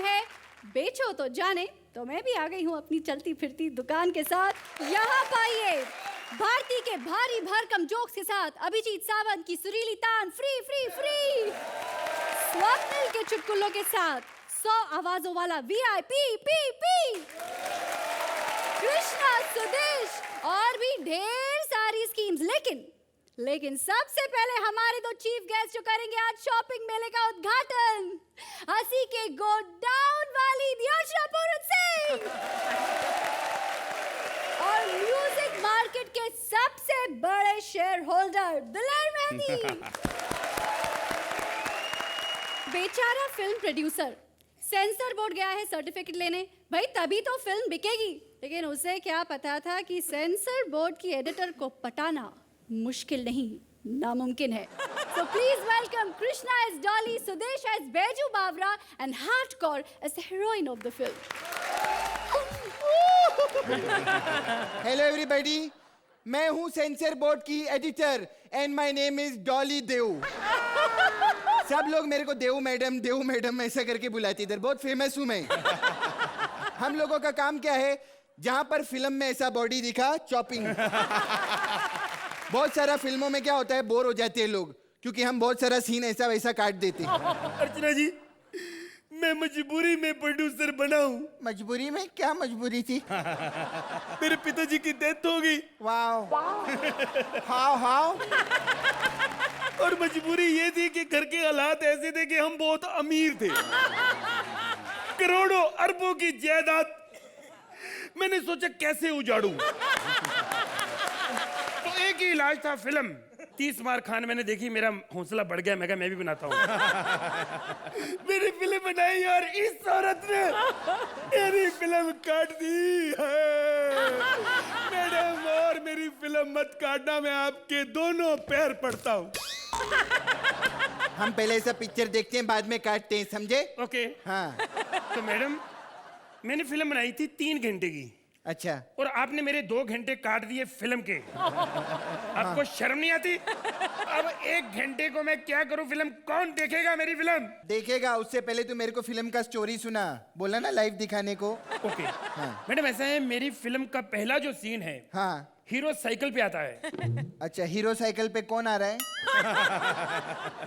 है बेचो तो जाने, तो मैं भी आ गई हूँ अपनी चलती फिरती दुकान के साथ। यहाँ पाइए भारती के भारी भरकम जोक्स के साथ अभिजीत सावंत की सुरीली तान फ्री फ्री फ्री, स्वप्निल के चुटकुलों के साथ 100 आवाजों वाला VIP पी, कृष्णा सुदेश और भी ढेर सारी स्कीम्स। लेकिन सबसे पहले हमारे दो चीफ गेस्ट जो करेंगे आज शॉपिंग मेले का उद्घाटन, हंसी के गोडाउन वाली दियोशा पूरन सिंह और म्यूजिक मार्केट के सबसे बड़े शेयर होल्डर दिलेर मेहंदी। बेचारा फिल्म प्रोड्यूसर सेंसर बोर्ड गया है सर्टिफिकेट लेने, भाई तभी तो फिल्म बिकेगी, लेकिन उसे क्या पता था कि सेंसर बोर्ड की एडिटर को पटाना मुश्किल नहीं नामुमकिन है। So please welcome Krishna as Dolly, Sudesh as Beju Bavra and Hardcore as the heroine of the film. Hello everybody, मैं हूँ सेंसर बोर्ड की editor and my name is Dolly देव। सब लोग मेरे को देव मैडम ऐसा करके बुलाते, इधर बहुत फेमस हूँ मैं। हम लोगों का काम क्या है, जहाँ पर फिल्म में ऐसा बॉडी दिखा चॉपिंग। बहुत सारा फिल्मों में क्या होता है, बोर हो जाते हैं लोग, क्योंकि हम बहुत सारा सीन ऐसा वैसा काट देते हैं। अर्चना जी, मैं मजबूरी में प्रोड्यूसर बना हूँ। मजबूरी में? क्या मजबूरी थी? मेरे पिताजी की डेथ हो गई। वाओ। हाउ और मजबूरी ये थी कि घर के हालात ऐसे थे कि हम बहुत अमीर थे, करोड़ों अरबों की जायदाद। मैंने सोचा कैसे उजाड़ूं। तो एक ही इलाज था, फिल्म। 30 बार खान मैंने देखी, मेरा हौसला बढ़ गया, मैं कहा मैं भी बनाता हूँ। मेरी फिल्म बनाई और इस औरत ने मेरी फिल्म काट दी। मैडम, और मेरी फिल्म मत काटना, मैं आपके दोनों पैर पड़ता हूँ। हम पहले ऐसा पिक्चर देखते हैं, बाद में काटते हैं, समझे? ओके। हाँ। तो मैडम, मैंने फिल्म बनाई थी 3 घंटे की। अच्छा। और आपने मेरे 2 घंटे काट दिए फिल्म के। आपको शर्म नहीं आती? अब 1 घंटे को मैं क्या करूं? फिल्म कौन देखेगा मेरी फिल्म? देखेगा, उससे पहले तू मेरे को फिल्म का स्टोरी सुना, बोला ना लाइव दिखाने को। ओके। हाँ। मैडम, ऐसा है, मेरी फिल्म का पहला जो सीन है, हाँ। हीरो साइकिल पे आता है। अच्छा, हीरो साइकिल पे कौन आ रहा है?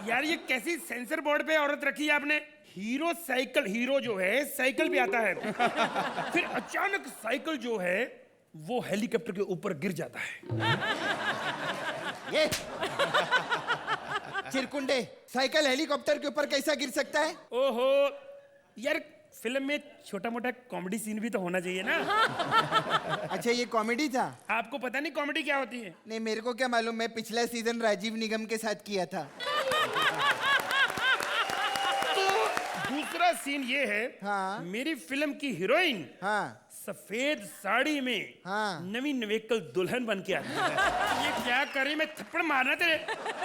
यार, ये कैसी सेंसर बोर्ड पे औरत रखी है आपने? हीरो साइकिल, हीरो जो है साइकिल पे आता है। फिर अचानक साइकिल जो है वो हेलीकॉप्टर के ऊपर गिर जाता है। ये चिरकुंडे, साइकिल हेलीकॉप्टर के ऊपर कैसा गिर सकता है? ओहो यार, फिल्म में छोटा मोटा कॉमेडी सीन भी तो होना चाहिए ना। अच्छा, ये कॉमेडी था? आपको पता नहीं कॉमेडी क्या होती है? नहीं, मेरे को क्या मालूम, मैं पिछला सीजन राजीव निगम के साथ किया था। दूसरा सीन ये है, हाँ। मेरी फिल्म की हीरोइन, हाँ। सफेद साड़ी में, हाँ। नवी नवेकल दुल्हन बन के आती है। ये क्या कर रही? मैं थप्पड़ मारना तेरे।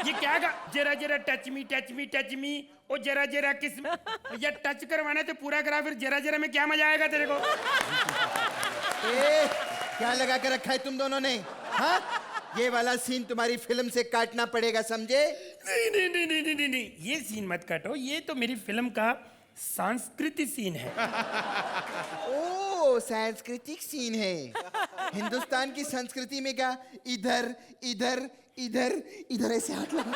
ये क्या जरा जरा टच मी ओ जरा जरा किस या टच करवाना तो पूरा करा, फिर जरा जरा में क्या मजा आएगा तेरे को? क्या लगा के रखा है तुम दोनों ने? हाँ? ये वाला सीन तुम्हारी फिल्म से काटना पड़ेगा, समझे? नहीं, ये सीन मत काटो, ये तो मेरी फिल्म का सांस्कृतिक सीन है। ओ, सांस्कृतिक सीन है। हिंदुस्तान की संस्कृति में क्या इधर इधर इधर इधर ऐसे हाथ लगा?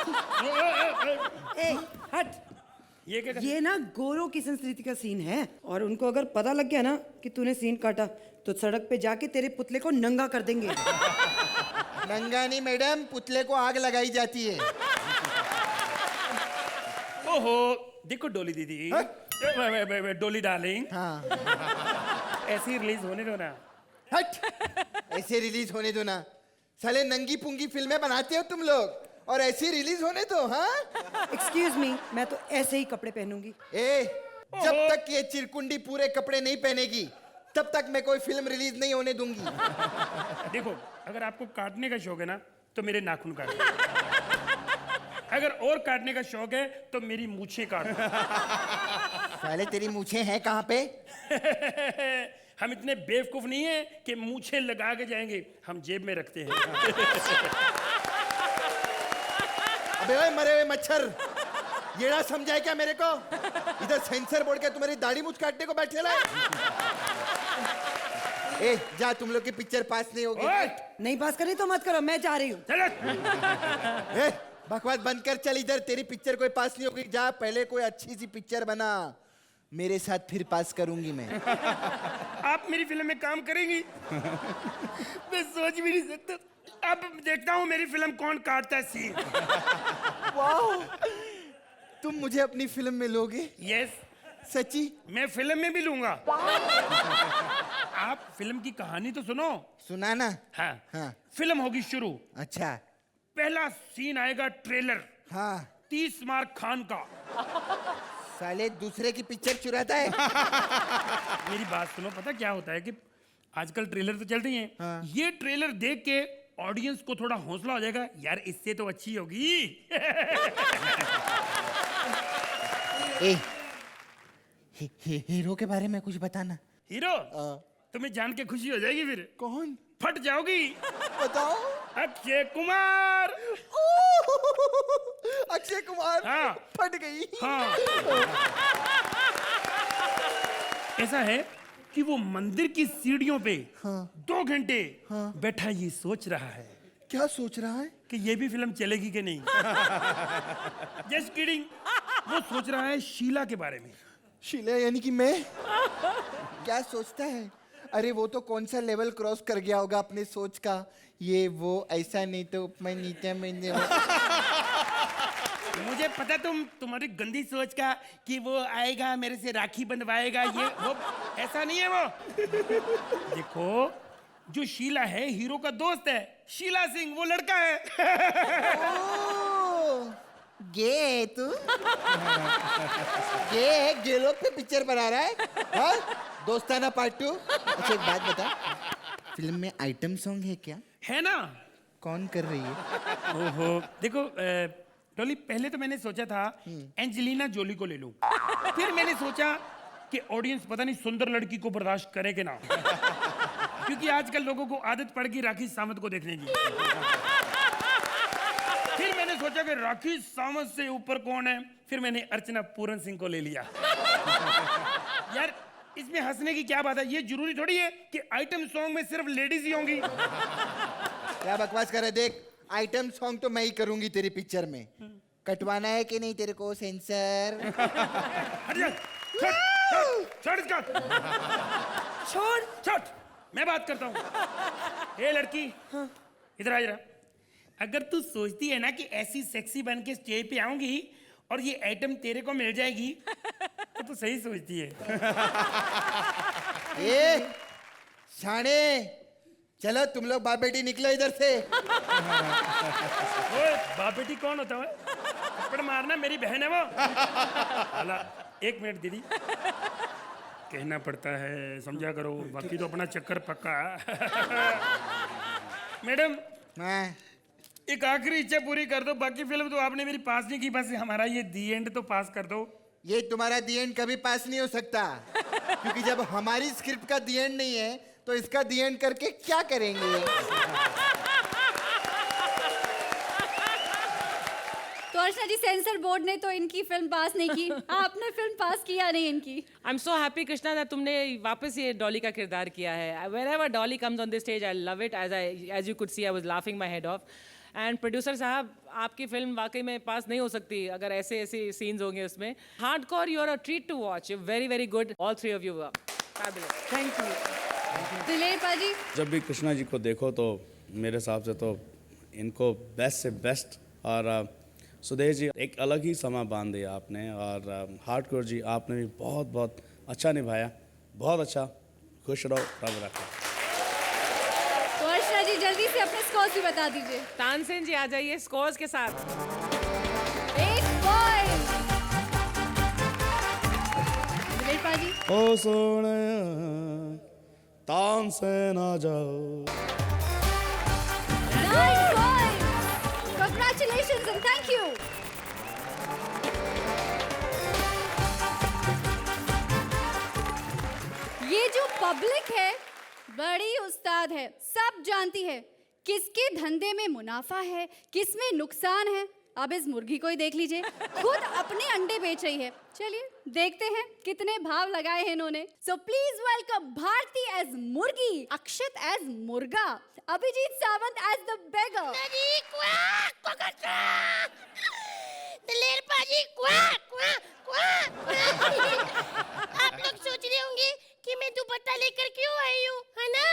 हट। ये क्या? ये ना गोरों की संस्कृति का सीन है, और उनको अगर पता लग गया ना कि तूने सीन काटा तो सड़क पे जाके तेरे पुतले को नंगा कर देंगे। नंगा नहीं मैडम, पुतले को आग लगाई जाती है। ओहो, देखो डोली दीदी, डोली डार्लिंग, हाँ। ऐसी रिलीज होने दो ना। हट, ऐसे रिलीज होने दो ना। साले नंगी पुंगी फिल्में बनाते हो तुम लोग, और ऐसी रिलीज होने दो? हाँ? एक्सक्यूज मी, मैं तो ऐसे ही कपड़े पहनूंगी। जब तक ये चिरकुंडी पूरे कपड़े नहीं पहनेगी तब तक मैं कोई फिल्म रिलीज नहीं होने दूंगी। देखो, अगर आपको काटने का शौक है ना तो मेरे नाखून काट, अगर और काटने का शौक है तो मेरी मूछें काट। साले तेरी मूछें हैं कहाँ पे? हम इतने बेवकूफ नहीं है कि मूछें लगा के जाएंगे, हम जेब में रखते हैं। अबे ओए मरे हुए मच्छर, ये ना समझाए क्या मेरे को? इधर सेंसर बोर्ड के तुम्हारी दाढ़ी मुझ काटने को बैठे लाए। ए जा, तुम लोग की पिक्चर पास नहीं होगी। ओए, नहीं पास करी तो मत करो, मैं जा रही हूँ। चलो। ए बकवास बंद कर, चल इधर, तेरी पिक्चर कोई पास नहीं होगी। जा पहले कोई अच्छी सी पिक्चर बना, मेरे साथ फिर पास करूंगी मैं। आप मेरी फिल्म में काम करेंगी? मैं सोच भी नहीं सकता। अब देखता हूँ मेरी फिल्म कौन काटता है सीन। वाह, तुम मुझे अपनी फिल्म में लोगे? यस, सच्ची? मैं फिल्म में भी लूंगा। आप फिल्म की कहानी तो सुनो। सुना ना? हाँ, हाँ। फिल्म होगी शुरू। अच्छा। पहला सीन आएगा ट्रेलर। हाँ। 30 मार्क खान का। साले दूसरे की पिक्चर चुराता है। मेरी बात सुनो, पता क्या होता है कि आजकल ट्रेलर तो चल रही हैं। हाँ। ये ट्रेलर देख के ऑडियंस को थोड़ा हौसला हो जाएगा, यार इससे तो अच्छी होगी। ए, हीरो के बारे में कुछ बताना। हीरो तुम्हें जान के खुशी हो जाएगी, फिर कौन? फट जाओगी। बताओ। अक्षय कुमार। अक्षय कुमार। हाँ। फट गई। हाँ। ऐसा है कि वो मंदिर की सीढ़ियों पे 2 घंटे बैठा ये सोच रहा है। क्या सोच रहा है? कि ये भी फिल्म चलेगी कि नहीं। Just kidding. वो सोच रहा है शीला के बारे में। शीला यानी कि मैं? क्या सोचता है? अरे वो तो कौन सा लेवल क्रॉस कर गया होगा अपने सोच का। ये वो ऐसा नहीं तो मैं नीचे मैंने मुझे पता तुम्हारी गंदी सोच का कि वो आएगा मेरे से राखी बंधवाएगा, ये वो ऐसा नहीं है। वो देखो, जो शीला है हीरो का दोस्त है, शीला सिंह वो लड़का है। गे तू? गे लोग पे पिक्चर बना रहा है? हाँ? दोस्ताना पार्ट 2। अच्छा एक बात बता, फिल्म में आइटम सॉन्ग है क्या? है ना। कौन कर रही है? ओहो, देखो डॉली, पहले तो मैंने सोचा था एंजेलिना जोली को ले लूं। फिर मैंने सोचा कि ऑडियंस पता नहीं सुंदर लड़की को बर्दाश्त करे कि ना, क्योंकि आजकल लोगों को आदत पड़ गई राखी सावंत को देखने की। फिर मैंने सोचा कि राखी सावंत से ऊपर कौन है, फिर मैंने अर्चना पूरन सिंह को ले लिया। यार इसमें हंसने की क्या बात है? ये जरूरी थोड़ी है कि आइटम सॉन्ग में सिर्फ लेडीज ही होंगी। क्या बकवास कर रहा है? देख, आइटम सॉन्ग तो मैं ही करूंगी तेरी पिक्चर में। कटवाना है कि नहीं तेरे को सेंसर? हट जा, छोड़ इसका। छोड़, मैं बात करता हूँ। ए लड़की, इधर आ जरा। अगर तू सोचती है ना कि ऐसी सेक्सी बन के स्टेज पे आऊंगी और ये आइटम तेरे को मिल जाएगी, तो सही सोचती है। ए शाणे, चलो तुम लोग बाप बेटी निकलो इधर से। ओए, बाप बेटी कौन होता है? थप्पड़ मारना, मेरी बहन है वो। अला, 1 मिनट दीदी, कहना पड़ता है, समझा करो, बाकी तो अपना चक्कर पक्का है। मैडम, हाँ। एक आखिरी इच्छा पूरी कर दो, बाकी फिल्म तो आपने मेरी पास नहीं की, बस हमारा ये दी एंड तो पास कर दो। ये तुम्हारा दी एंड कभी पास नहीं हो सकता, क्योंकि जब हमारी स्क्रिप्ट का दी एंड नहीं है तो इसका दी एंड करके क्या करेंगे? तो अर्चना जी, सेंसर बोर्ड ने तो इनकी फिल्म पास नहीं की, आपने फिल्म पास किया नहीं इनकी। I'm so happy, Krishna, that तुमने वापस ये डॉली का किरदार किया है. Whenever Dolly comes on the stage, I love it. As you could see, I was laughing my head off. And producer साहब, आपकी फिल्म वाकई में पास नहीं हो सकती अगर ऐसे ऐसे सीन्स होंगे उसमें. Hardcore, you are a treat to watch. Very very good. All 3 of you were fabulous. Thank you. दिलेर पाजी, जब भी कृष्णा जी को देखो तो मेरे हिसाब से तो इनको बेस्ट से बेस्ट, और सुदेश जी एक अलग ही समा बांध दिया आपने, और हार्डकोर जी आपने भी बहुत बहुत अच्छा निभाया, बहुत अच्छा। खुश रहो, रब रखो। तो अर्चना जी जल्दी से अपने स्कोर्स भी बता दीजिए। तानसेन जी आ जाइए स्कोर्स के साथ. 8 पॉइंट। दिलेर पाजी, ओ सोने तानसेन आ जाओ। 9 point. Congratulations and thank you. ये जो पब्लिक है बड़ी उस्ताद है, सब जानती है किसके धंधे में मुनाफा है, किस में नुकसान है। अब इस मुर्गी को ही देख लीजिए, खुद अपने अंडे बेच रही है। चलिए देखते हैं कितने भाव लगाए हैं इन्होंने। So please welcome Bharti as मुर्गी, अक्षत एज मुर्गा, Abhijeet Sawant as the beggar. Daler Paaji quack quack quack. आप लोग सोच रहे होंगे कि मैं दुपट्टा लेकर क्यों आई हूँ, है ना?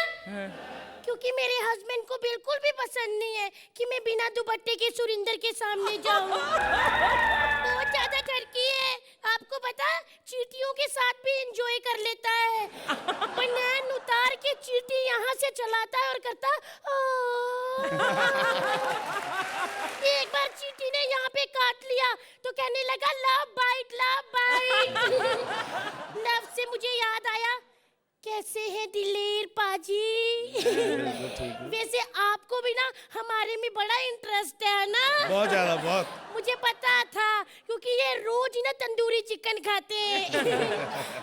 क्योंकि मेरे हस्बैंड को बिल्कुल भी पसंद नहीं है कि मैं बिना दुपट्टे के सुरिंदर के सामने जाऊँ। बहुत ज्यादा ठरकी है, आपको पता, चींटियों के साथ भी एंजॉय कर लेता है। बनान उतार के चींटी यहाँ से चलाता है और करता एक बार चींटी ने यहाँ पे काट लिया तो कहने लगा love bite love bite. Love से मुझे याद आया, कैसे है दिलेर पाजी? वैसे आपको भी ना हमारे में बड़ा इंटरेस्ट है ना? बहुत ज़्यादा, बहुत। मुझे पता था क्योंकि ये रोज ही ना तंदूरी चिकन खाते हैं।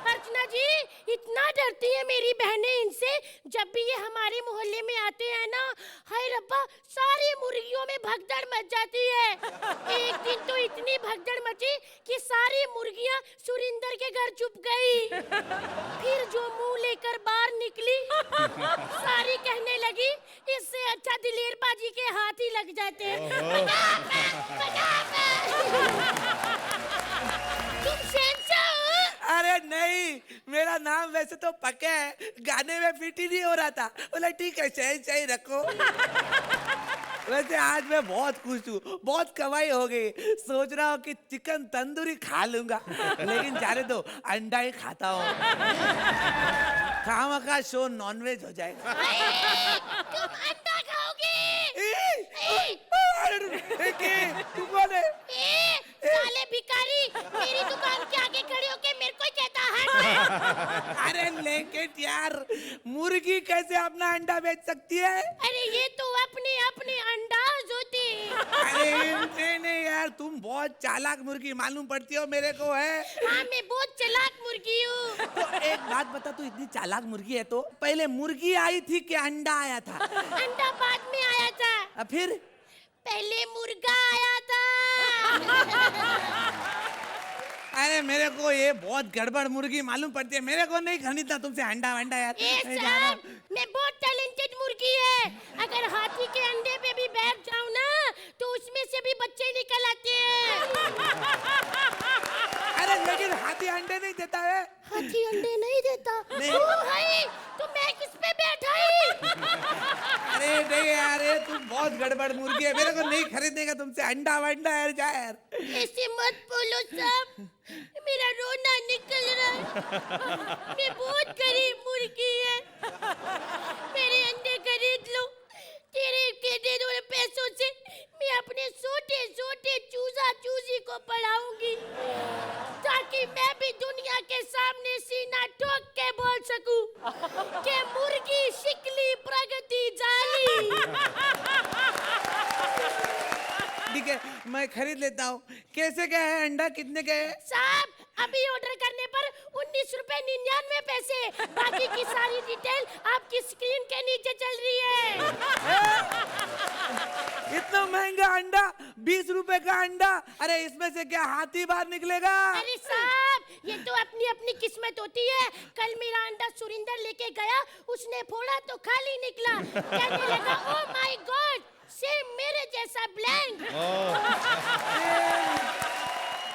अर्चना जी इतना डरती है मेरी बहनें इनसे, जब भी ये हमारे मोहल्ले में आते हैं ना, हाय रब्बा, सारी मुर्गियों में भगदड़ मच जाती है। एक दिन तो इतनी भगदड़ मची कि सारी मुर्गियां सुरिंदर के घर छुप गई। फिर जो मुंह लेकर बाहर निकली, सारी कहने लगी इससे अच्छा दिलेर पाजी के हाथ ही लग जाते। तुम शहंशाह हो? अरे नहीं, मेरा नाम वैसे तो पक्का है, गाने में फिट ही नहीं हो रहा था। बोला ठीक है शहंशाह ही रखो। वैसे आज मैं बहुत खुश हूँ, बहुत कमाई हो गई। सोच रहा हूँ कि चिकन तंदूरी खा लूंगा, लेकिन जाने दो, अंडा ही खाता हूँ। खामा का शो नॉनवेज हो जाएगा। तुम अंडा खाओगे? तू कौन है? साले भिखारी, मेरी दुकान के आगे खड़े होके मेरे को ही कहता है। अरे लेकिन यार, मुर्गी कैसे अपना अंडा बेच सकती है? अरे ये तो अपने अपने अंडाज होते हैं। अरे नहीं यार, तुम बहुत चालाक मुर्गी मालूम पड़ती हो मेरे को है। हाँ मैं बहुत चालाक मुर्गी हूँ। तो एक बात बता, तू इतनी चालाक मुर्गी है तो पहले मुर्गी आई थी कि अंडा आया था? अंडा बाद में आया था। फिर पहले मुर्गा आया था। अरे मेरे को ये बहुत गड़बड़ मुर्गी मालूम पड़ती है, मेरे को नहीं खरीदना तुमसे अंडा वंडा यार। साहब, मैं बहुत टैलेंटेड मुर्गी है। अगर हाथी के अंडे पे भी बैठ जाऊं ना तो उसमें से भी बच्चे निकल आते हैं। अरे लेकिन हाथी अंडे नहीं देता है। हाथी अंडे नहीं देता? नहीं। ओ भाई, तो मैं किस पे बैठा ही? अरे नहीं यार, ये तुम बहुत गड़बड़ मुर्गी है, मेरे को नहीं खरीदने का तुमसे अंडा वंडा यार, जा यार। ऐसे मत बोलो साहब, मेरा रोना निकल रहा है। मैं बहुत गरीब मुर्गी है, मेरे अंडे खरीद लो। तेरे देने वाले पैसों से मैं अपने छोटे छोटे चूजा चूजी को पढ़ाऊंगी, ताकि मैं भी दुनिया के सामने सीना ठोक के बोल सकूं कि मुर्गी शिकली प्रगति जाली। ठीक है, मैं खरीद लेता हूँ। कैसे क्या है अंडा, कितने का है? साहब, अभी ऑर्डर करने पर 19 रुपए 99 पैसे, बाकी की सारी डिटेल आपकी स्क्रीन के नीचे चल रही है। इतना महंगा अंडा, 20 रुपए का अंडा। अरे इसमें से क्या हाथी बाहर निकलेगा? अरे साहब, ये तो अपनी अपनी किस्मत होती है। कल मेरा अंडा सुरिंदर लेके गया, उसने फोड़ा तो खाली निकला। कहने लगा ओह माय गॉड, सेम मेरे जैसा ब्लैंक।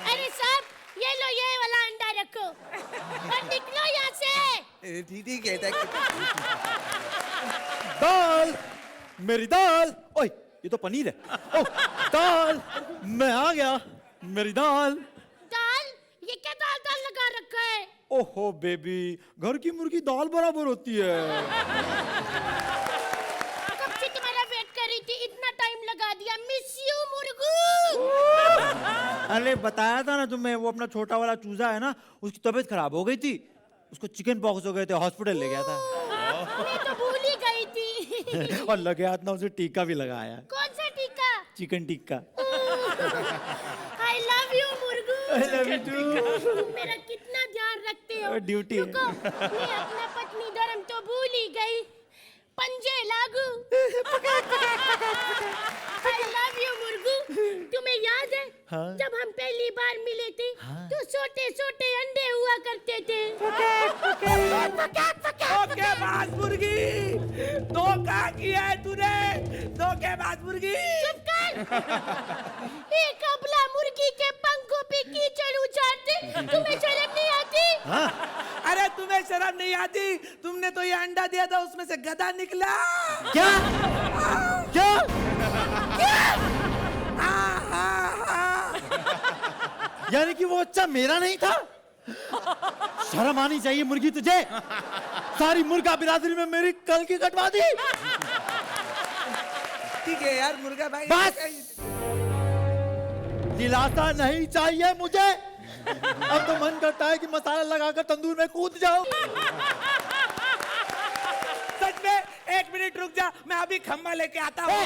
अरे साहब, ये लो, ये वाला अंडा रखो और निकलो यहाँ से। ठीक है। दाल, मेरी दाल। ओए, ये तो पनीर है। ओह, दाल, मैं आ गया। मेरी दाल। दाल? ये क्या दाल दाल लगा रखा है? ओहो बेबी, घर की मुर्गी दाल बराबर होती है। कब से तुम्हारा वेट कर रही थी, इतना टाइम लगा दिया। मिस यू मुर्गू। अरे बताया था ना तुम्हें, वो अपना छोटा वाला चूजा है ना, उसकी तबीयत खराब हो गई थी, उसको चिकन पॉक्स हो गए थे, हॉस्पिटल ले गया था। मैं तो भूल ही गई थी। और लगे हाथ ना उसे टीका भी लगाया, कौन सा टीका? Chicken tikka. I love you मुर्गू। I love you too। तुम मेरा कितना ध्यान रखते हो। ड्यूटी। रुको, मैं अपना पत्नी धर्म तो भूल ही गई। पंजे लागू। I love you मुर्गू। तुम्हें याद हाँ। जब हम पहली बार मिले थे तो छोटे छोटे अंडे हुआ करते थे। धोखेबाज मुर्गी, धोखा किया है तूने, धोखेबाज मुर्गी। चुप कर। एक अबला मुर्गी के पंखों पे कीचड़ उछालते, तुम्हें शर्म नहीं आती? अरे तुम्हें शर्म नहीं आती? तुमने तो ये अंडा दिया था, उसमें से गधा निकला। क्या क्या यानी कि वो बच्चा मेरा नहीं था? शर्म आनी चाहिए मुर्गी तुझे। सारी मुर्गा बिरादरी में मेरी कल की कटवा दी। ठीक है यार मुर्गा भाई। बस। दिलासा नहीं चाहिए मुझे। अब तो मन करता है कि मसाला लगाकर तंदूर में कूद जाऊं। सच में? एक मिनट रुक जा, मैं अभी खम्बा लेके आता हूँ।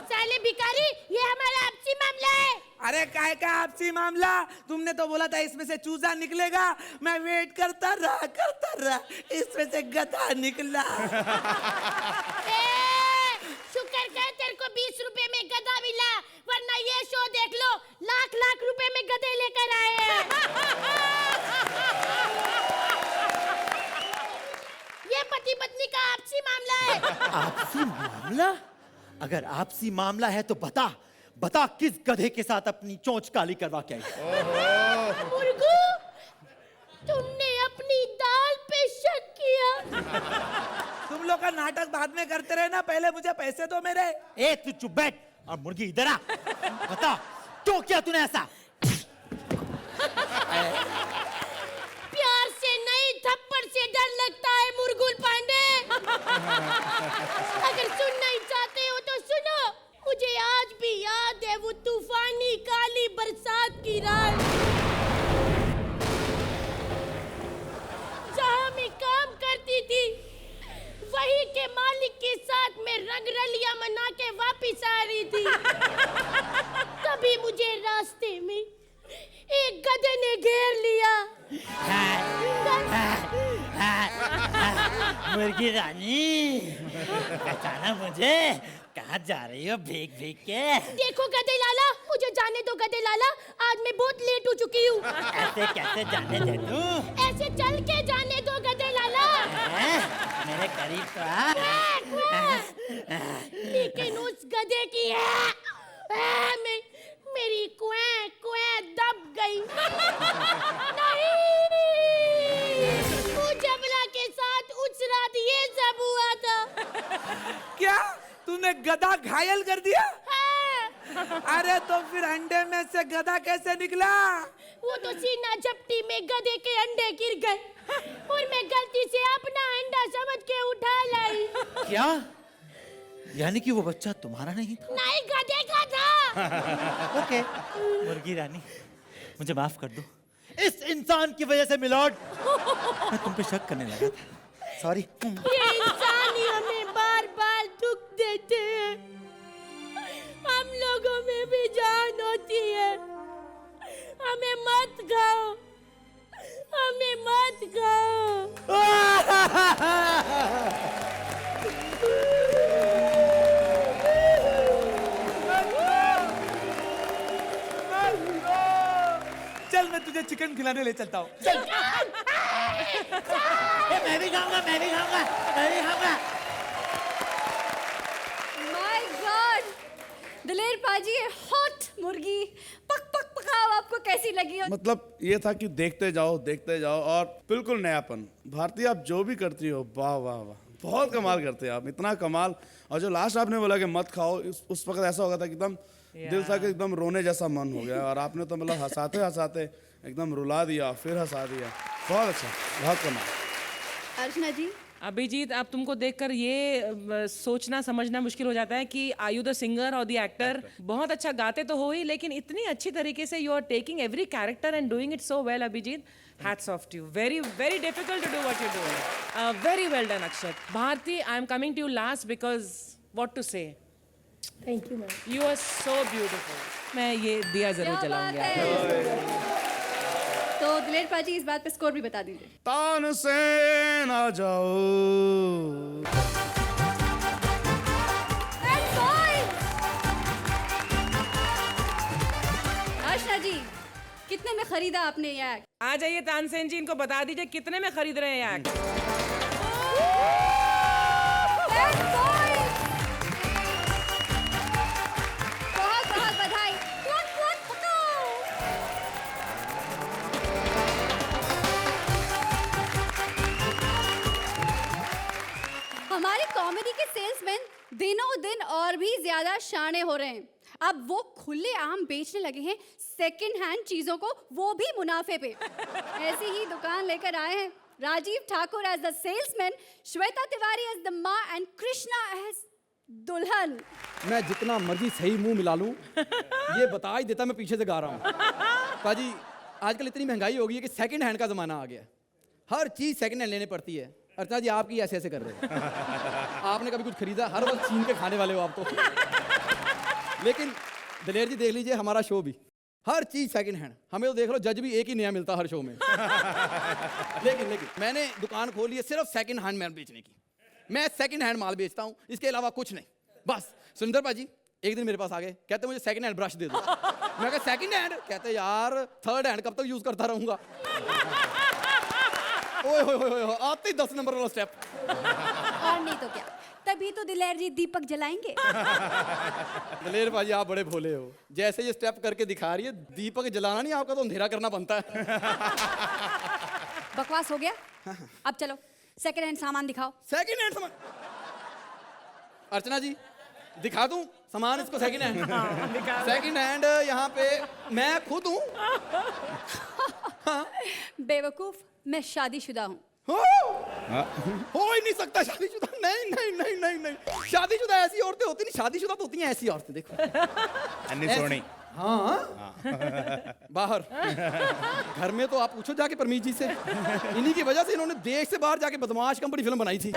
साले भिखारी, ये हमारा आपसी मामला है। अरे काहे का आपसी मामला? तुमने तो बोला था इसमें से चूजा निकलेगा, मैं वेट करता रहा, इसमें से गधा निकला। शुक्र कर तेरे को 20 रुपए में गधा मिला, वरना ये शो देख लो, लाख लाख रुपए में गधे लेकर आए हैं। ये पति पत्नी का आपसी मामला है। आपसी मामला? अगर आपसी मामला है तो बता किस गधे के साथ अपनी चोंच काली करवा के आई? मुर्गू, तुमने अपनी दाल पे शक किया। तुम लोग का नाटक बाद में करते रहे ना, पहले मुझे पैसे दो मेरे। ए तू चुप बैठ और मुर्गी इधर आ। बता क्यों किया तूने ऐसा? प्यार से नहीं, थप्पड़ से डर लगता है मुर्गुल पांडे। अगर सुनना ही चाहते हो तो सुनो, मुझे आज भी याद है वो तूफानी काली बरसात की रात, जहाँ मैं काम करती थी। वही के मालिक के साथ मैं रंगरलिया मना के वापिस आ रही थी। तभी मुझे रास्ते में एक गधे ने घेर लिया। मुर्गी रानी, पहचाना मुझे? कहाँ जा रही हो भीग भीग के? देखो गधे लाला, मुझे जाने दो गधे लाला, आज मैं बहुत लेट हो चुकी हूँ। ऐसे कैसे जाने दे तू? ऐसे चल के जाने दो गधे लाला। मेरे करीब तो आ। लेकिन उस गधे की मेरी कुएं दब गई। नहीं, उस जबला के साथ उस रात ये सब हुआ था। क्या तूने गधा घायल कर दिया? हाँ। अरे तो फिर अंडे में से गधा कैसे निकला? वो तो सीना झपटी में गधे के अंडे गिर गए और मैं गलती से अपना अंडा समझ के उठा लाई। क्या? यानी कि वो बच्चा तुम्हारा नहीं था? नहीं, गधे का था। ओके मुर्गी रानी, मुझे माफ कर दो। इस इंसान की वजह से मिलॉर्ड, मैं तुम पे शक करने लगा था। सॉरी। ये इंसान ही हमें बार बार दुख देते हैं। हम लोगों में भी जान होती है। हमें मत खाओ, हमें मत खाओ। चल मैं तुझे चिकन खिलाने ले चलता हूँ। मैं भी खाऊंगा। माय गॉड, दिलेर पाजी, ये हॉट मुर्गी पकाओ, आपको कैसी लगी? मतलब ये था कि देखते जाओ और बिल्कुल नयापन। भारती, आप जो भी करती हो, वाह वाह वाह, बहुत कमाल करते हैं आप, इतना कमाल। और जो लास्ट आपने बोला कि मत खाओ, उस वक्त ऐसा हो गया था कि एकदम दिल था कि एकदम रोने जैसा मन हो गया, और आपने तो मतलब हंसाते हंसाते एकदम रुला दिया, फिर हंसा दिया। बहुत अच्छा, बहुत कमाल। अर्चना जी, अभिजीत, अब तुमको देखकर ये सोचना समझना मुश्किल हो जाता है कि आर यू द सिंगर और द एक्टर? बहुत अच्छा गाते तो हो ही, लेकिन इतनी अच्छी तरीके से you are taking every character and doing it so well. Abhijeet, hats off to you. Very, very difficult to do what you're doing. Very well done, Akshat. Bharti, I'm coming to you last because what to say? Thank you, ma'am. You are so beautiful. मैं ये दिया जरूर क्या बात जलाऊंगी। है। तो दिलेर पाजी, इस बात पे स्कोर भी बता दीजिए। तान से ना जाओ। कितने में खरीदा आपने ये एक्ट? आ जाइए तानसेन जी, इनको बता दीजिए कितने में खरीद रहे हैं ये एक्ट। 10 points! बहुत बहुत बधाई। क्लॉक पकाओ। हमारे कॉमेडी के सेल्समैन दिनों दिन और भी ज्यादा शाणे हो रहे हैं। अब वो खुले आम बेचने लगे हैं सेकंड हैंड चीजों को, वो भी मुनाफे पे। ऐसी ही दुकान लेकर आए हैं Rajiv Thakur as the salesman, Shweta Tiwari as the माँ एंड कृष्णा एज दुल्हन। मैं जितना मर्जी सही मुंह मिला लूं, ये बता ही देता मैं पीछे से गा रहा हूँ। पाजी, आजकल इतनी महंगाई हो गई है कि सेकंड हैंड का जमाना आ गया है। हर चीज सेकंड हैंड लेनी पड़ती है। अर्चना जी, आपकी ऐसे ऐसे कर रहे हैं। आपने कभी कुछ खरीदा? हर वक्त छीन के खाने वाले हो आप तो। लेकिन दिलेर जी, देख लीजिए हमारा शो भी हर चीज सेकंड हैंड। हमें तो देख लो, जज भी एक ही नया मिलता हर शो में। लेकिन मैंने दुकान खोली है सिर्फ सेकंड हैंड माल बेचने की। मैं सेकंड हैंड माल बेचता हूँ, इसके अलावा कुछ नहीं। बस सुंदर पाजी एक दिन मेरे पास आ गए, कहते मुझे सेकंड हैंड ब्रश दे दो। मैं कहा सेकंड हैंड? कहते यार थर्ड हैंड कब तक यूज करता रहूंगा। ओए होए, आते ही 10 नंबर वाला स्टेप। और नहीं तो क्या, तभी तो दिलेर जी दीपक जलाएंगे। दिलेर भाई, आप बड़े भोले हो। जैसे ये स्टेप करके दिखा रही है, दीपक जलाना नहीं, आपका तो अंधेरा करना बनता है। बकवास हो गया, अब चलो सेकंड हैंड सामान दिखाओ। सेकंड हैंड सामान? अर्चना जी, दिखा दूं सामान इसको सेकंड हैंड? सेकंड हैंड यहाँ पे मैं खुद हूँ। बेवकूफ, मैं शादीशुदा हूँ। हो ही नहीं सकता शादीशुदा। नहीं, शादीशुदा ऐसी औरतें होती नहीं, शादीशुदा तो होती हैं ऐसी औरतें। देखो सोनी। हाँ बाहर घर में तो आप पूछो जाके परमीत जी से। इन्हीं की वजह से इन्होंने देश से बाहर जाके बदमाश कंपनी फिल्म बनाई थी।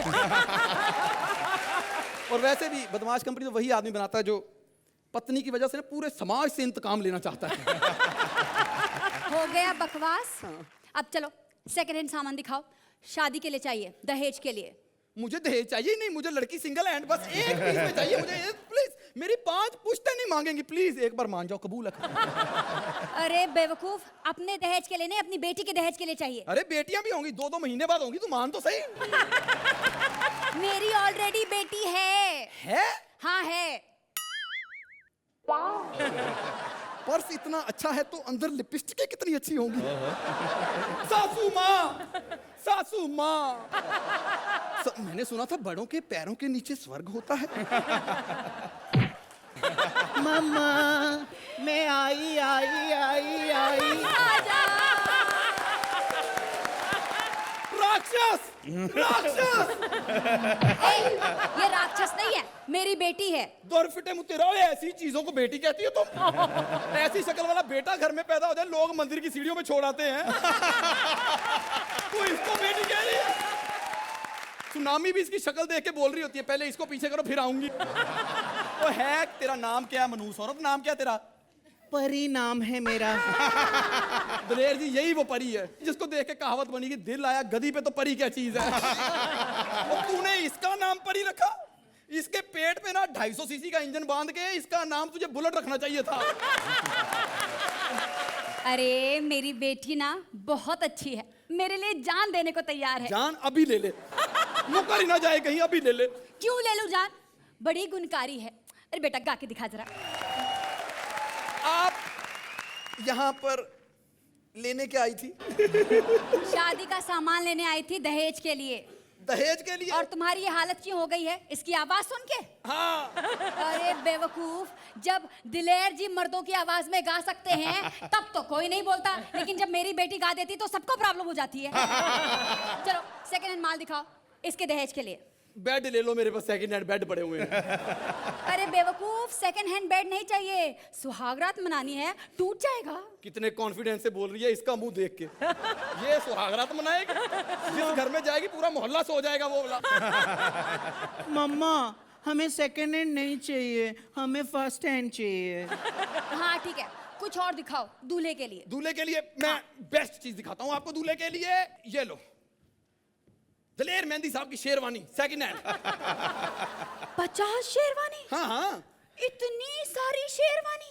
और वैसे भी बदमाश कंपनी तो वही आदमी बनाता है जो पत्नी की वजह से पूरे समाज से इंतकाम लेना चाहता है। हो गया बकवास, अब चलो सेकंड हैंड सामान दिखाओ। शादी के लिए चाहिए, दहेज के लिए। मुझे दहेज चाहिए नहीं, मुझे लड़की सिंगल हैंड बस एक पीस में चाहिए मुझे। प्लीज मेरी 5 पुश्तें नहीं मांगेंगी, प्लीज एक बार मान जाओ, कबूल है। अरे बेवकूफ, अपने दहेज के लिए नहीं, अपनी बेटी के दहेज के लिए चाहिए। अरे बेटियां भी होंगी, 2-2 महीने बाद होंगी, तू मान तो सही। मेरी ऑलरेडी बेटी है। हाँ है। पर्स इतना अच्छा है तो अंदर लिपस्टिक कितनी अच्छी होंगी। सासू माँ। मैंने सुना था बड़ों के पैरों के नीचे स्वर्ग होता है। मम्मा मैं आई। राक्षस। ये राक्षस नहीं है, मेरी बेटी है। दरफिटे मुतेरा, ऐसी चीजों को बेटी कहती है तुम? ऐसी शक्ल वाला बेटा घर में पैदा हो जाए, लोग मंदिर की सीढ़ियों में छोड़ आते हैं। तू इसको बेटी कह रही है? सुनामी भी इसकी शक्ल देख के बोल रही होती है, पहले इसको पीछे करो फिर आऊंगी। तो है, तेरा नाम क्या है? मनूस औरत, नाम क्या तेरा? परी नाम है मेरा। दिलेर जी, यही वो परी है जिसको देख के कहावत बनी कि दिल आया गधी पे तो परी क्या चीज है। और तूने इसका नाम परी रखा? इसके पेट पे ना 250 सीसी का इंजन बांध के इसका नाम तुझे बुलेट रखना चाहिए था। अरे मेरी बेटी ना बहुत अच्छी है, मेरे लिए जान देने को तैयार है। जान अभी ले ले, मुकर ही ना जाए कहीं, अभी ले ले। क्यों ले लूं जान? बड़ी गुणकारी है। अरे बेटा गा के दिखा जरा। आप यहाँ पर लेने क्या आई थी? शादी का सामान लेने आई थी, दहेज के लिए। दहेज के लिए? और तुम्हारी ये हालत क्यों हो गई है इसकी आवाज सुन के? हाँ। अरे बेवकूफ, जब दिलेर जी मर्दों की आवाज में गा सकते हैं तब तो कोई नहीं बोलता, लेकिन जब मेरी बेटी गा देती तो सबको प्रॉब्लम हो जाती है। चलो सेकंड हैंड माल दिखाओ इसके दहेज के लिए। बेड ले लो, मेरे पास सेकंड हैंड बेड पड़े हुए हैं। अरे बेवकूफ, सेकंड हैंड बेड नहीं चाहिए, सुहागरात मनानी है, टूट जाएगा। कितने कॉन्फिडेंस से बोल रही है, इसका मुंह देख के। ये सुहागरात मनाएगी? जिस घर में जाएगी पूरा मोहल्ला सो जाएगा वो वाला। मम्मा हमें सेकंड हैंड नहीं चाहिए, हमें फर्स्ट हैंड चाहिए। हाँ ठीक है, कुछ और दिखाओ दूल्हे के लिए। दूल्हे के लिए मैं बेस्ट चीज दिखाता हूँ आपको। दूल्हे के लिए ये लो, दलेर मेहंदी साहब की शेरवानी सेकंड हैंड। 50 शेरवानी? हाँ हाँ, इतनी सारी शेरवानी।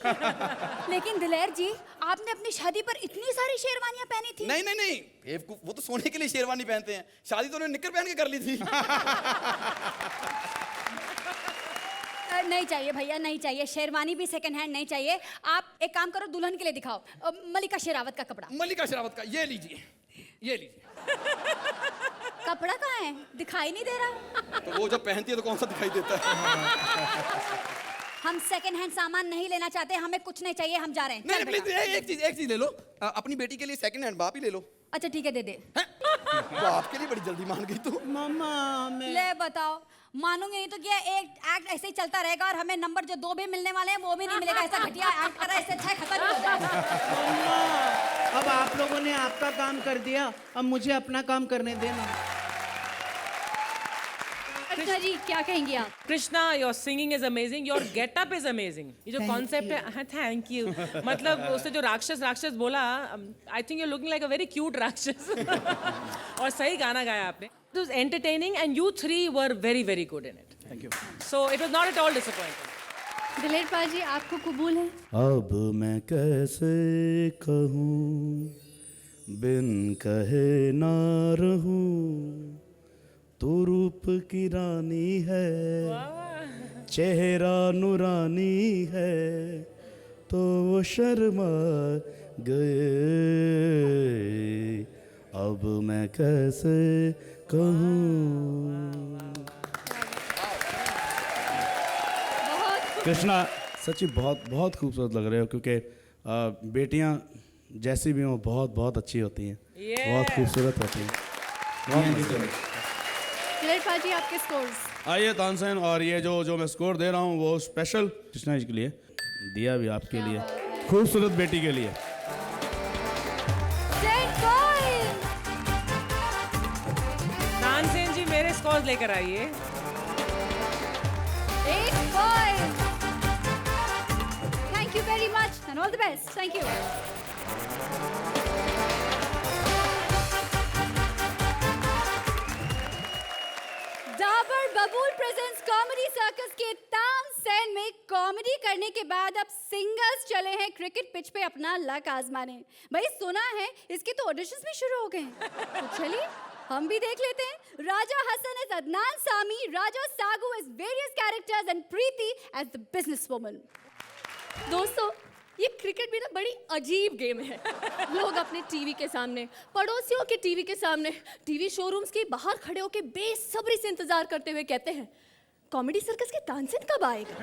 लेकिन दिलेर जी, आपने अपनी शादी पर इतनी सारी शेरवानियां पहनी थी। नहीं नहीं नहीं, बेवकूफ, वो तो सोने के लिए शेरवानी पहनते हैं, शादी तो उन्होंने निक्कर पहन के कर ली थी। नहीं चाहिए भैया, नहीं चाहिए, शेरवानी भी सेकंड हैंड नहीं चाहिए। आप एक काम करो, दुल्हन के लिए दिखाओ मलिका शेरावत का कपड़ा। मलिका शेरावत का, ये लीजिए, ये लीजिए। कपड़ा कहाँ है, दिखाई नहीं दे रहा। तो वो जब पहनती है तो कौन सा दिखाई देता है। हम सेकंड हैंड सामान नहीं लेना चाहते, हमें कुछ नहीं चाहिए, हम जा रहे हैं। नहीं चल प्लीज, बेटा। एक चीज ले लो, अपनी बेटी के लिए सेकंड हैंड बाप ही ले लो। अच्छा ठीक है, दे दे। बाप के लिए बड़ी जल्दी मान गई तू। मम्मा मैं ले बताओ, मानूंगे नहीं तो क्या, एक एक्ट ऐसे ही चलता रहेगा और हमें नंबर जो 2 भी मिलने वाले हैं वो भी नहीं मिलेगा। ऐसा घटिया एक्ट करा, इससे अच्छा खत्म ही हो जाए। अब आप लोगों ने आपका काम कर दिया, अब मुझे अपना काम करने देना। अर्चना जी क्या कहेंगी आप? Krishna, your singing is amazing, your getup is amazing. ये जो कॉन्सेप्ट है, थैंक यू। मतलब उससे जो राक्षस बोला, I think you looking like a very cute राक्षस। और सही गाना गाया आपने। It was entertaining and you three were very very good in it. Thank you. So it was not at all disappointing. दिलेर पाजी आपको कबूल है? अब मैं कैसे कहूँ, बिन कहे ना रहूँ, तू रूप की रानी है, चेहरा नूरानी है, तो वो शर्मा गए, अब मैं कैसे कहूँ। कृष्णा, सच्ची बहुत बहुत खूबसूरत लग रहे हो, क्योंकि बेटियां जैसी भी हों बहुत बहुत अच्छी होती हैं, बहुत खूबसूरत होती हैं। दिलेर पाजी आपके स्कोर्स? आइए तानसेन, और ये जो मैं स्कोर दे रहा हूँ वो स्पेशल कृष्णा जी के लिए दिया, भी आपके लिए, खूबसूरत बेटी के लिए। तानसेन जी मेरे स्कोर्स लेकर आइए। 8 points. Thank you very much and all the best. Thank you. Dabur बबूल प्रेजेंट्स कॉमेडी सर्कस के तानसेन में कॉमेडी करने के बाद अब सिंगर्स चले हैं क्रिकेट पिच पे अपना लक आजमाने। भाई सुना है इसके तो ऑडिशंस भी शुरू हो गए हैं, तो चलिए हम भी देख लेते हैं। Raja Hasan as Adnan Sami, Raja Sagoo as various characters and Preeti as the businesswoman. दोस्तों ये क्रिकेट भी ना बड़ी अजीब गेम है। लोग अपने टीवी के सामने, पड़ोसियों के टीवी के सामने, टीवी शोरूम्स के बाहर खड़े होकर बेसब्री से इंतजार करते हुए कहते हैं कॉमेडी सर्कस के तानसेन कब आएगा।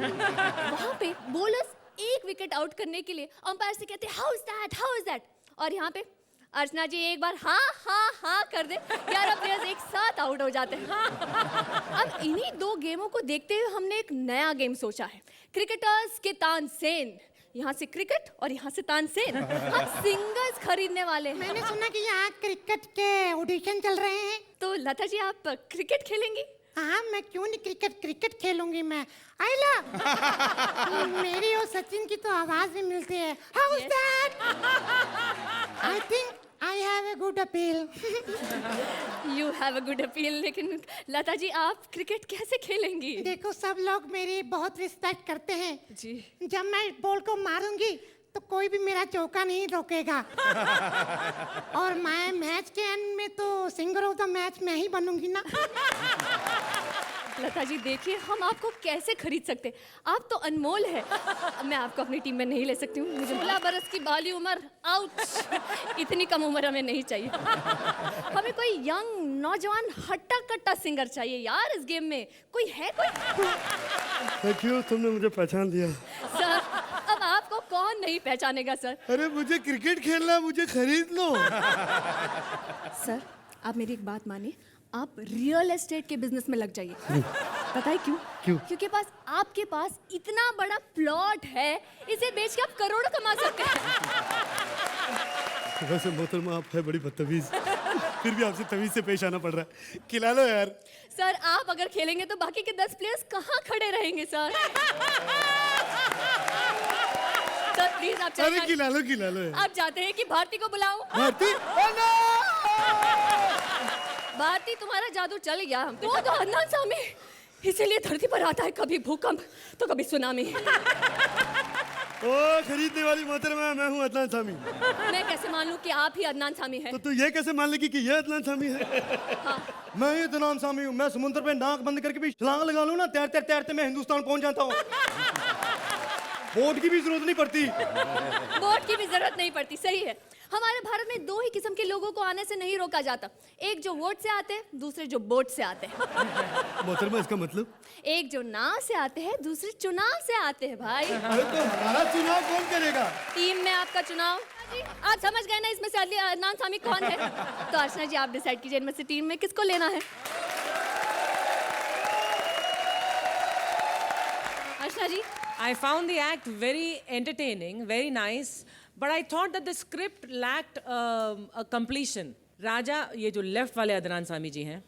वहां पे बॉलर्स एक विकेट आउट करने के लिए अंपायर से कहते हैं हाउ इज दैट, और यहाँ पे अर्चना जी एक बार हाँ हाँ हाँ कर दे, 11 प्लेयर्स एक साथ आउट हो जाते हैं। अब इन्हीं 2 गेमों को देखते हुए हमने एक नया गेम सोचा है, क्रिकेटर्स के तानसेन। यहाँ से क्रिकेट और यहाँ से तानसेन। हम सिंगर्स खरीदने वाले हैं। मैंने सुना कि यहाँ क्रिकेट के ऑडिशन चल रहे हैं। तो लता जी आप क्रिकेट खेलेंगी? हाँ, मैं क्यों नहीं क्रिकेट खेलूंगी मैं। आइला मेरी और सचिन की तो आवाज भी मिलती है। How's that? I think I have a good appeal. You have a good appeal, लेकिन लता जी आप क्रिकेट कैसे खेलेंगी? देखो सब लोग मेरी बहुत रिस्पेक्ट करते हैं जी। जब मैं बॉल को मारूंगी तो कोई भी मेरा चौका नहीं रोकेगा। और मैं मैच के एंड में तो सिंगर ऑफ द मैच मैं ही बनूंगी ना। लता जी देखिए हम आपको कैसे खरीद सकते, आप तो अनमोल है। मैं आपको अपनी टीम में नहीं ले सकती हूँ, मुझे 16 बरस की बाली उम्र, आउच, इतनी कम उम्र हमें नहीं चाहिए। हमें कोई यंग नौजवान हट्टा कट्टा सिंगर चाहिए यार इस गेम में। कोई है कोई? थैंक यू, तुमने मुझे पहचान लिया। सर अब आपको कौन नहीं पहचानेगा सर। अरे मुझे क्रिकेट खेलना है, मुझे खरीद लो। सर आप मेरी एक बात मानिए, आप रियल एस्टेट के बिजनेस में लग जाइए। पता है क्यों? क्योंकि आपके पास इतना बड़ा प्लॉट है, इसे बेच के आप करोड़ों कमा सकते हैं। वैसे मोहतरमा आप है बड़ी बदतमीज, फिर भी आपसे तमीज से पेश आना पड़ रहा है। खिला लो यार। सर आप अगर खेलेंगे तो बाकी के 10 प्लेयर्स कहाँ खड़े रहेंगे सर? सर प्लीज आप अरे खिला लो यार। आप चाहते हैं कि भारती को बुलाऊं? भारती? भारती तुम्हारा जादू चल गया। वो तो अदनान सामी, इसीलिए धरती पर आता है कभी भूकंप तो कभी सुनामी। ओ खरीदने वाली मोहतरमा, मैं हूँ अदनान सामी। मैं कैसे मान लूं कि आप ही अदनान सामी हैं? तो तू ये कैसे मान लेगी कि ये अदनान सामी है? मैं ही अदनान सामी हूँ। मैं समुद्र पे नाक बंद करके भी छलांग लगा लूँ ना, तैरते तैरते मैं हिंदुस्तान पहुँच जाता हूँ। बोट की भी जरूरत नहीं पड़ती। बोट की भी जरूरत नहीं पड़ती, सही है। हमारे भारत में दो ही किस्म के लोगों को आने से नहीं रोका जाता, एक जो वोट से आते हैं, दूसरे जो बोट से आते हैं। मोहतरमा इसका मतलब? एक जो नाव से आते हैं, दूसरे चुनाव से आते हैं भाई। अरे तो हमारा चुनाव कौन करेगा? टीम में आपका चुनाव। आप समझ गए ना इसमें से अदनान सामी कौन है? तो अर्चना जी आप डिसाइड कीजिए इनमें से टीम में किसको लेना है। अर्चना जी, I found the act very entertaining, very nice, but I thought that the script lacked a completion. राजा, ये जो लेफ्ट वाले अदनान सामी जी हैं,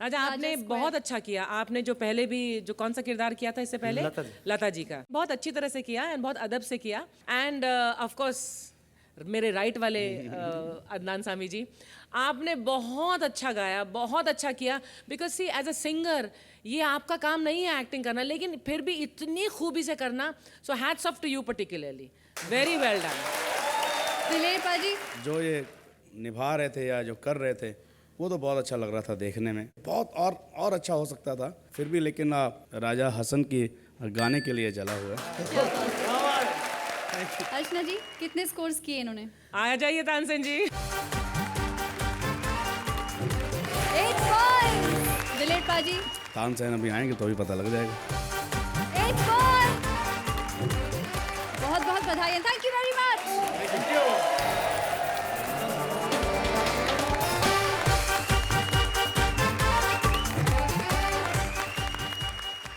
राजा आपने बहुत अच्छा किया। आपने जो पहले भी जो कौन सा किरदार किया था इससे पहले, लता जी का, बहुत अच्छी तरह से किया एंड बहुत अदब से किया। एंड ऑफ कोर्स मेरे राइट वाले अदनान सामी जी, आपने बहुत अच्छा गाया, बहुत अच्छा किया। Because she as a singer ये आपका काम नहीं है एक्टिंग करना, लेकिन फिर भी इतनी खूबी से करना, so hats off to you particularly, very well done. Diler paaji, जो ये निभा रहे थे या जो कर रहे थे वो तो बहुत अच्छा लग रहा था देखने में, बहुत और अच्छा हो सकता था फिर भी, लेकिन राजा हसन की गाने के लिए जला हुआ है। अर्चना जी कितने स्कोर्स किए इन्होंने? आ जाइए तानसेन जी। 8 पॉइंट। दिलेर पाजी, तानसेन अभी आएंगे तो भी पता लग जाएगा। 8 पॉइंट। बहुत बहुत बधाई, थैंक यू वेरी मच।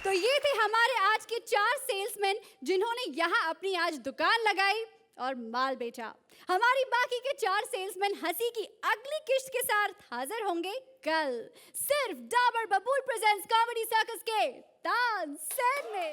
तो ये थे हमारे आज के 4 सेल्समैन जिन्होंने यहाँ अपनी आज दुकान लगाई और माल बेचा। हमारी बाकी के 4 सेल्समैन हंसी की अगली किश्त के साथ हाजिर होंगे कल, सिर्फ डाबर बबूल प्रेजेंट्स कॉमेडी सर्कस के तानसेन में।